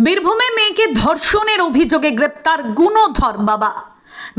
বীরভূমে মেয়েকে ধর্ষণের অভিযোগে গ্রেপ্তার গুণধর বাবা।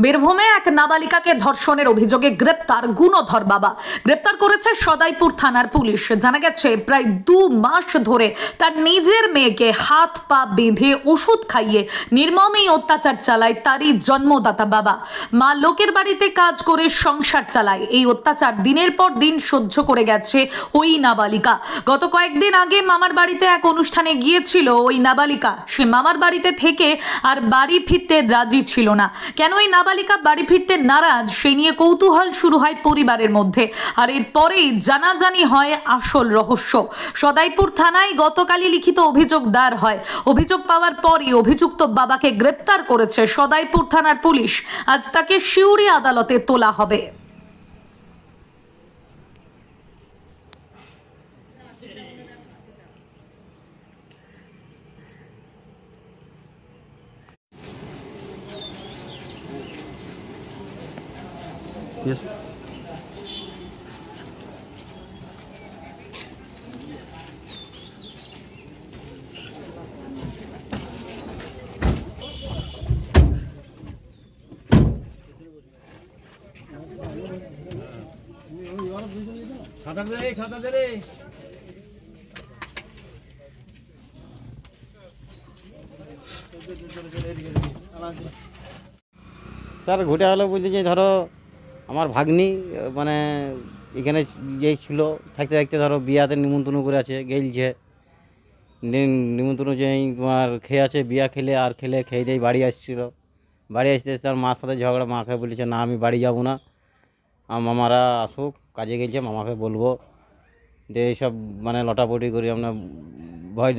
বীরভূমে এক নাবালিকাকে ধর্ষণের অভিযোগে গ্রেপ্তার গুণধর বাবা। গ্রেপ্তার করেছে সদাইপুর থানার পুলিশ। জানা গেছে প্রায় 2 মাস ধরে তার নিজের মেয়েকে হাত পা বেঁধে ওষুধ খাইয়ে নির্মমই অত্যাচার চালায় তারই জন্মদাতা বাবা। মা লোকের বাড়িতে কাজ করে সংসার চালায়। এই অত্যাচার দিনের পর দিন সহ্য করে গেছে ওই নাবালিকা। গত কয়েকদিন আগে মামার বাড়িতে এক অনুষ্ঠানে গিয়েছিল ওই নাবালিকা। সে মামার বাড়িতে থেকে আর বাড়ি ফিরতে রাজি ছিল না। কেন এই নাবালিকা বাড়ি ফিরতে নারাজ সেই নিয়ে কৌতূহল শুরু হয় পরিবারের মধ্যে। আর এরপরেই জানাজানি হয় আসল রহস্য। সদাইপুর থানায় গতকালই লিখিত অভিযোগ দায়ের হয়। অভিযোগ পাওয়ার পরই অভিযুক্ত বাবাকে গ্রেপ্তার করেছে সদাইপুর থানার পুলিশ। আজ তাকে সিউড়ি আদালতে তোলা হবে। Yes. खाता दे रे স্যার ঘটে হলো বলতে যে ধরো আমার ভাগ্নি মানে এখানে যে ছিল থাকতে থাকতে ধরো বিয়াতে নিমন্ত্রণ করে আছে গেলছে নিমন্ত্রণ যে তোমার খেয়ে আছে বিয়া খেলে আর খেয়ে দিয়ে বাড়ি আসছিলো। বাড়ি আসতে তার মার সাথে ঝগড়া। মাকে বলেছে না আমি বাড়ি যাব না, মামারা আসুক, কাজে গেছে, মামাকে বলবো যে এইসব মানে লটাপটি করি আমরা ভয়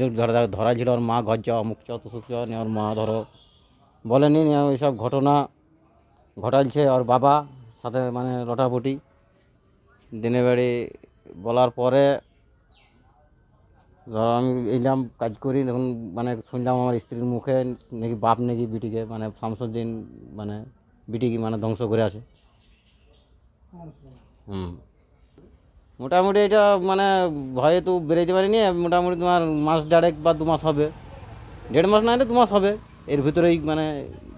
ধরা ছিল। ওর মা ঘর যাওয়া মুখ চাও তো সুখ চাওয়া নিয়ে ওর মা ধরো বলেনি ওইসব ঘটনা ঘটালছে। ওর বাবা সাথে মানে লটাপটি দিনে বেড়ে বলার পরে ধরো আমি এলাম কাজ করি। তখন মানে শুনলাম আমার স্ত্রীর মুখে নাকি বাপ নাকি বিটিকে মানে শামসুদ্দিন মানে বিটিকে মানে ধ্বংস করে আছে। মোটামুটি এটা মানে ভয়ে তো বেরোতে পারিনি। মোটামুটি তোমার মাস 1.5 বা 2 মাস হবে, 1.5 মাস না হলে 2 মাস হবে। এর ভিতরেই মানে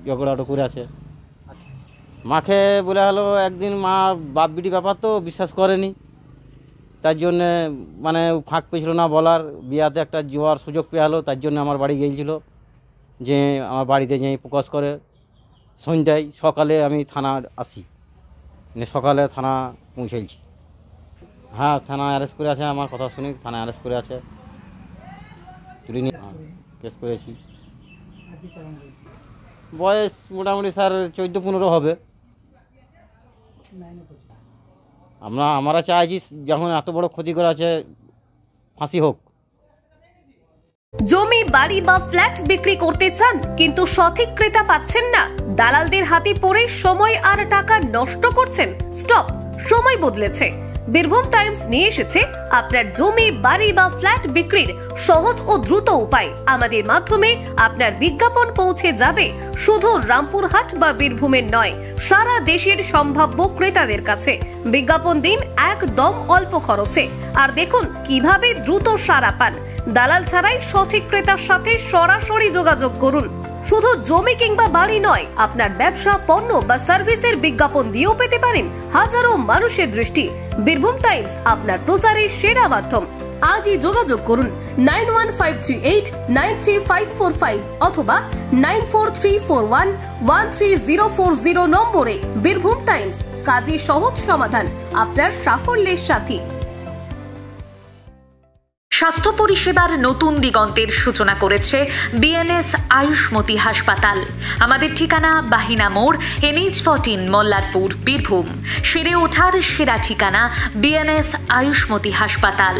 ঝগড়াটা করে আছে। মাকে বলে হলো একদিন মা বাপ বিটি ব্যাপার তো বিশ্বাস করেনি, তার জন্যে মানে ফাঁক পেয়েছিল না বলার। বিয়াতে একটা যাওয়ার সুযোগ পেয়ে হলো, তার জন্য আমার বাড়ি গিয়েছিল যে আমার বাড়িতে যেই প্রকাশ করে সন্ধ্যায়। সকালে আমি থানা আসি, সকালে থানা পৌঁছাইছি। হ্যাঁ থানা অ্যারেস্ট করে আছে, আমার কথা শুনি থানা অ্যারেস্ট করে আছে, তুলে নিয়ে কেস করেছি। বয়স মোটামুটি স্যার 14-15 হবে। আমরা চাইছি যখন এত বড় ক্ষতি করে আছে ফাঁসি হোক। জমি বাড়ি বা ফ্ল্যাট বিক্রি করতে চান কিন্তু সঠিক ক্রেতা পাচ্ছেন না, দালালদের হাতে পড়ে সময় আর টাকা নষ্ট করছেন? স্টপ, সময় বদলেছে। বীরভূম টাইমস নিয়ে এসেছে আপনার জমি বাড়ি বা ফ্ল্যাট বিক্রির সহজ ও দ্রুত উপায়। আমাদের মাধ্যমে আপনার বিজ্ঞাপন পৌঁছে যাবে শুধু রামপুরহাট বা বীরভূমের নয়, সারা দেশের সম্ভাব্য ক্রেতাদের কাছে। বিজ্ঞাপন দিন একদম অল্প খরচে, আর দেখুন কিভাবে দ্রুত সাড়া পান। দালাল ছাড়াই সঠিক ক্রেতার সাথে সরাসরি যোগাযোগ করুন। শুধু জমি কিংবা বাড়ি নয়, আপনার ব্যবসা পণ্য বা সার্ভিসের বিজ্ঞাপন দিয়েও পেতে পারেন হাজারো মানুষের দৃষ্টি। বীরভূম টাইমস আপনার প্রচারের সেরা মাধ্যম। আজই যোগাযোগ করুন 9153893545 অথবা 9434113040 নম্বরে। বীরভূম টাইমস, কাজী সহজ সমাধান আপনার সাফল্যের সাথী। স্বাস্থ্য পরিষেবার নতুন দিগন্তের সূচনা করেছে বিএনএস আয়ুষ্মতি হাসপাতাল। আমাদের ঠিকানা বাহিনা মোড়, NH14, মল্লারপুর, বীরভূম। সেরে ওঠার সেরা ঠিকানা বিএনএস আয়ুষ্মতি হাসপাতাল।